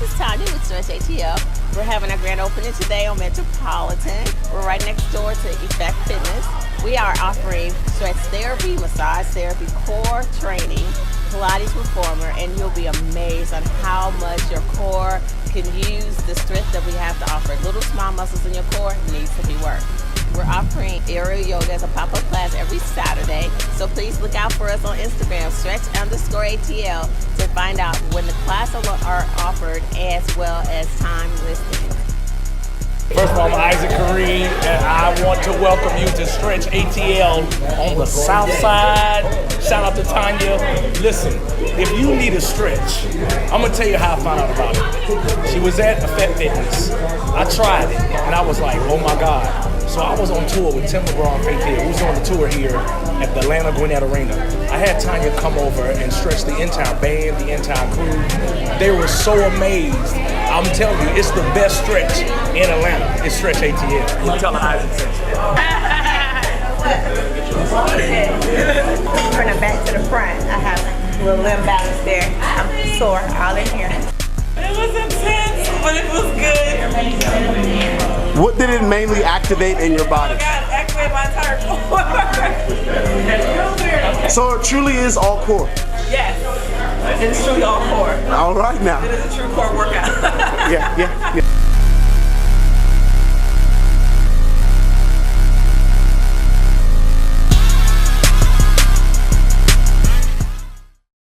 is Tanya with Stretch ATL. We're having a grand opening today on Metropolitan. We're right next door to E.F.F.E.C.T Fitness. We are offering stretch therapy, massage therapy, core training, Pilates reformer, and you'll be amazed on how much your core can use the strength that we have to offer. Little small muscles in your core needs to be worked. We're offering aerial yoga as a pop-up class every Saturday, so please look out for us on Instagram, stretch_ATL, to find out when the classes are offered as well as time listings. First of all, I'm Isaac Kareem, and I want to welcome you to Stretch ATL on the South Side. Shout out to Tanya. Listen, if you need a stretch, I'm gonna tell you how I found out about it. She was at E.F.F.E.C.T Fitness. I tried it, and I was like, oh my God. So I was on tour with Tim McGraw and Faith Hill. We was on the tour here at the Atlanta Gwinnett Arena. I had Tanya come over and stretch the entire band, the entire crew. They were so amazed. I'm telling you, it's the best stretch in Atlanta. It's Stretch ATL. You tell Isaac sent you. From the back to the front, I have a little imbalance there. I'm sore all in here. It was intense, but it was good. What did it mainly activate in your body? Oh my God, activate my entire core. So it truly is all core. Yes, it's truly all core. All right now. It is a true core workout. Yeah.